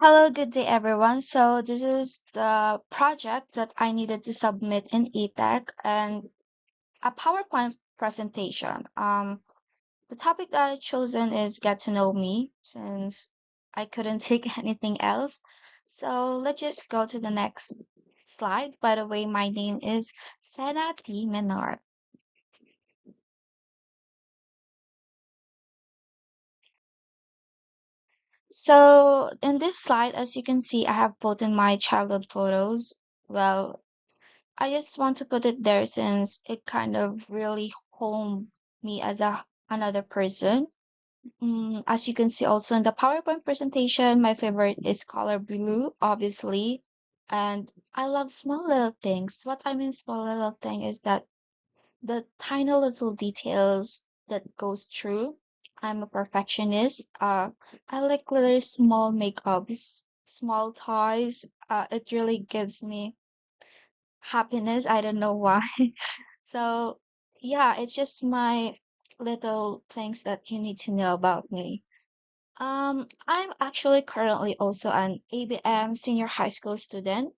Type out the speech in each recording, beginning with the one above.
Hello, good day everyone. So this is the project that I needed to submit in eTech and a PowerPoint presentation. The topic that I chosen is get to know me since I couldn't take anything else. So let's just go to the next slide. By the way, my name is Sena T. Menard. So in this slide, as you can see, I have put in my childhood photos. Well, I just want to put it there since it kind of really honed me as another person. As you can see also in the PowerPoint presentation, my favorite is color blue, obviously. And I love small little things. What I mean small little thing is that the tiny little details that goes through. I'm a perfectionist. I like little small makeups, small toys. It really gives me happiness. I don't know why. So, yeah, it's just my little things that you need to know about me. I'm actually currently also an ABM senior high school student,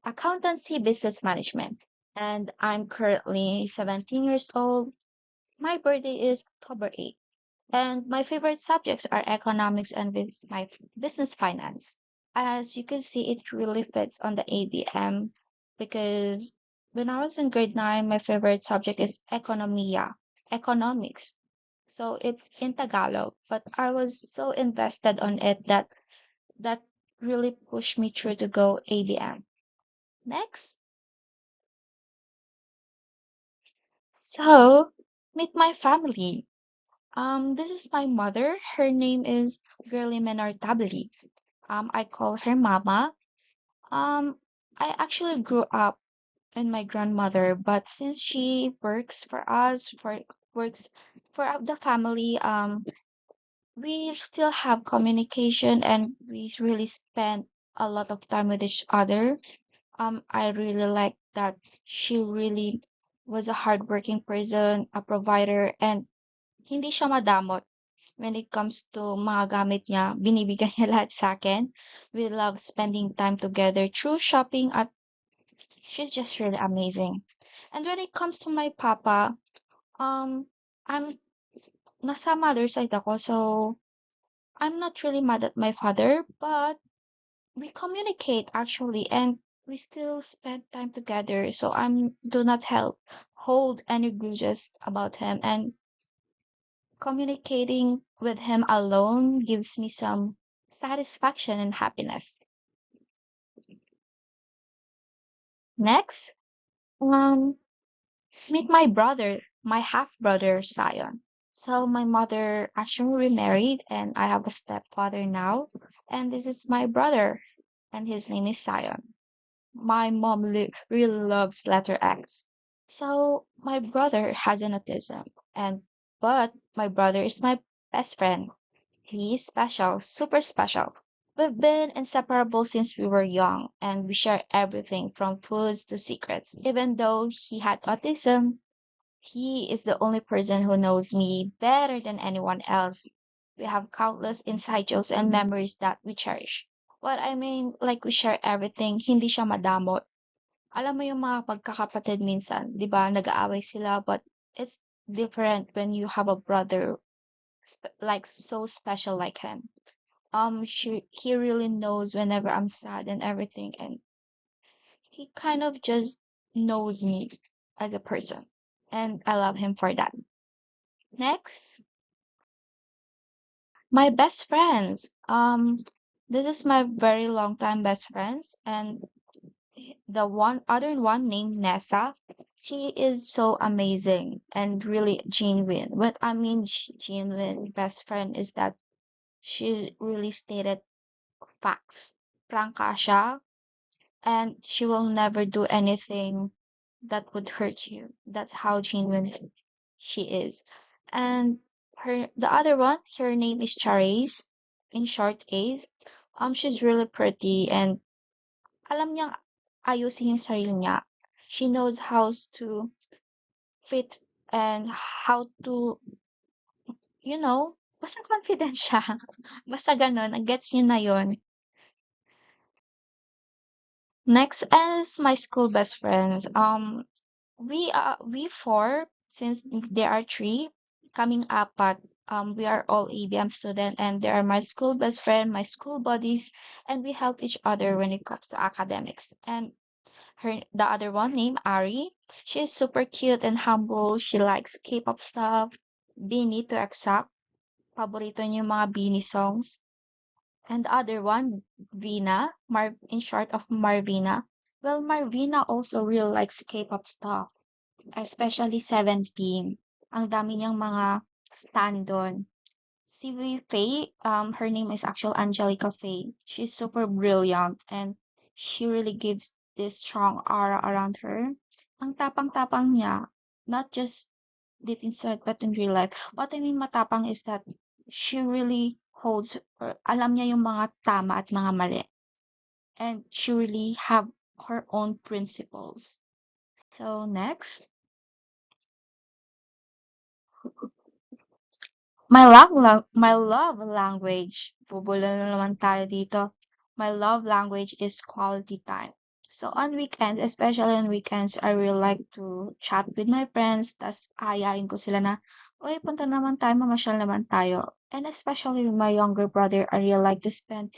accountancy business management, and I'm currently 17 years old. My birthday is October 8th, and my favorite subjects are economics and my business finance. As you can see, it really fits on the ABM because when I was in grade 9, my favorite subject is economics. So it's in Tagalog, but I was so invested on it that really pushed me through to go ABM. Next. So, meet my family. This is my mother. Her name is Girly Menartabli. I call her Mama. Um, I actually grew up in my grandmother, but since she works for us, works for the family, we still have communication and we really spend a lot of time with each other. I really like that she really was a hardworking person, a provider, and hindi siya madamot when it comes to mga gamit niya, binibigay niya lahat sa akin. We love spending time together through shopping at she's just really amazing. And when it comes to my papa, um, I'm nasa mother side ako, so I'm not really mad at my father, but we communicate actually, and we still spend time together. So I'm do not help hold any grudges about him, and communicating with him alone gives me some satisfaction and happiness. Next, um, meet my brother, my half brother Sion. So my mother actually remarried and I have a stepfather now. And this is my brother and his name is Sion. My mom really loves letter X. So my brother has an autism and but my brother is my best friend. He's special, super special. We've been inseparable since we were young, and we share everything from foods to secrets. Even though he had autism, he is the only person who knows me better than anyone else. We have countless inside jokes and memories that we cherish. What I mean, like we share everything, hindi siya madamot. Alam mo yung mga pagkakapatid minsan, di ba, nag-aaway sila, but it's different when you have a brother like so special like him. He really knows whenever I'm sad and everything, and he kind of just knows me as a person, and I love him for that. Next, my best friends. This is my very long time best friends, and the one other one named Nessa. She is so amazing and really genuine. What I mean genuine best friend is that she really stated facts. Prangka siya, and she will never do anything that would hurt you. That's how genuine she is. And the other one, her name is Charis, in short Ace. She's really pretty and alam niyang ayusin yung sarili niya. She knows how to fit and how to, basta confident siya. Basta ganun, gets niyo na yon. Next is my school best friends. We four, since there are three, coming up, but we are all ABM student, and they are my school best friend, my school buddies, and we help each other when it comes to academics. And the other one named Ari, she's super cute and humble. She likes K-pop stuff, Beanie to exact. Paborito niya yung mga Beanie songs. And the other one, Vina, in short of Marvina. Well, Marvina also really likes K-pop stuff, especially 17. Ang dami niyang mga stan doon. Si Faye, her name is actual Angelica Faye. She's super brilliant and she really gives this strong aura around her. Ang tapang-tapang niya, not just deep inside but in real life. What I mean matapang is that she really holds, or alam niya yung mga tama at mga mali. And she really have her own principles. So next, my love language. Bubula na naman tayo dito. My love language is quality time. So on weekends, especially on weekends, I really like to chat with my friends. Tas ayain ko sila na, uy, punta naman tayo, mamasyal naman tayo. And especially with my younger brother, I really like to spend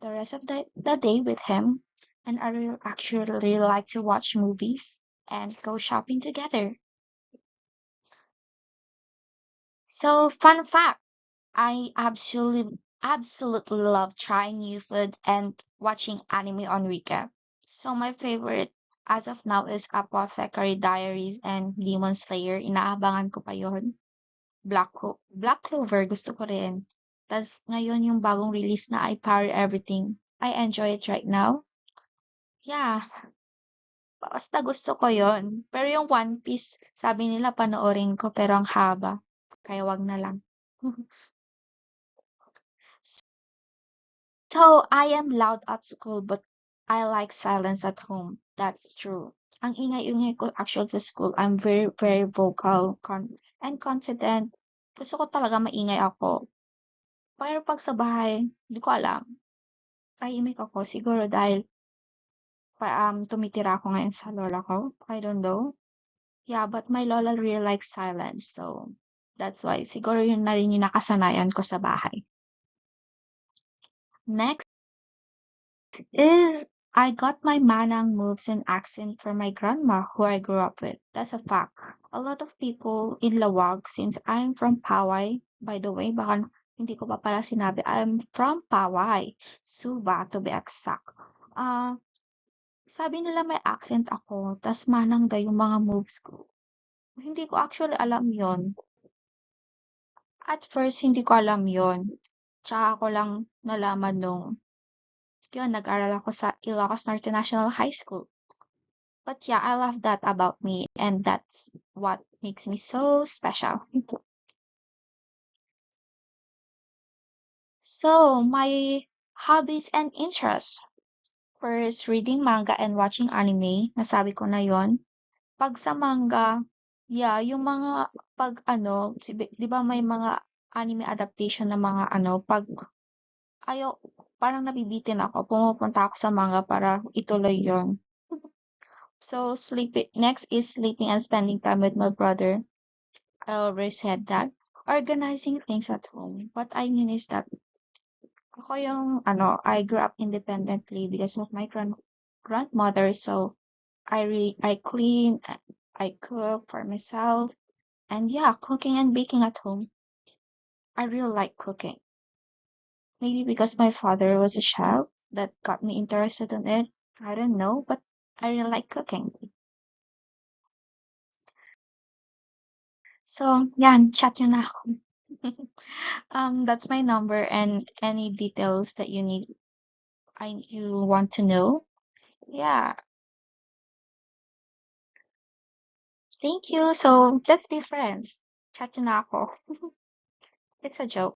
the rest of the day with him. And I really actually really like to watch movies and go shopping together. So fun fact. I absolutely love trying new food and watching anime on weekend. So my favorite as of now is Apothecary Diaries and Demon Slayer. Inaabangan ko pa yon. Black Clover gusto ko rin. Tas ngayon yung bagong release na I Power Everything. I enjoy it right now. Yeah, basta gusto ko yon. Pero yung One Piece, sabi nila panoorin ko pero ang haba. Kaya wag na lang. So, I am loud at school, but I like silence at home. That's true. Ang ingay-ingay ko actually sa school, I'm very, very vocal and confident. Gusto ko talaga maingay ako. Pero pag sa bahay, hindi ko alam. Tahimik ako. Siguro dahil tumitira ako ngayon sa lola ko. I don't know. Yeah, but my lola really likes silence. So, that's why. Siguro yun na rin yung nakasanayan ko sa bahay. Next is I got my Manang moves and accent from my grandma who I grew up with. That's a fact. A lot of people in Lawag, since I'm from Paway, by the way, baka hindi ko pa pala sinabi, I'm from Paway, Suva to be exact. Ah, sabi nila may accent ako, tas Manang daw yung mga moves ko. Hindi ko actually alam yon. At first, hindi ko alam yon. Tsaka ko lang nalaman nung, yun, nag-aral ako sa Ilocos Norte National High School. But yeah, I love that about me, and that's what makes me so special. So, my hobbies and interests. First, reading manga and watching anime. Nasabi ko na yon. Pag sa manga, yeah, yung mga pag ano, di ba may mga anime adaptation na mga ano, pag ayaw, parang nabibitin ako, pumupunta ako sa manga para ituloy yon. So, sleeping, next is sleeping and spending time with my brother. I already said that. Organizing things at home. What I mean is that ako yung ano, I grew up independently because of my grandmother. So I clean, I cook for myself, and yeah, cooking and baking at home. I really like cooking. Maybe because my father was a chef that got me interested in it. I don't know, but I really like cooking. So, yan, chat nyo na ako. That's my number and any details that you want to know. Yeah, thank you. So let's be friends. Chat na ako. It's a joke.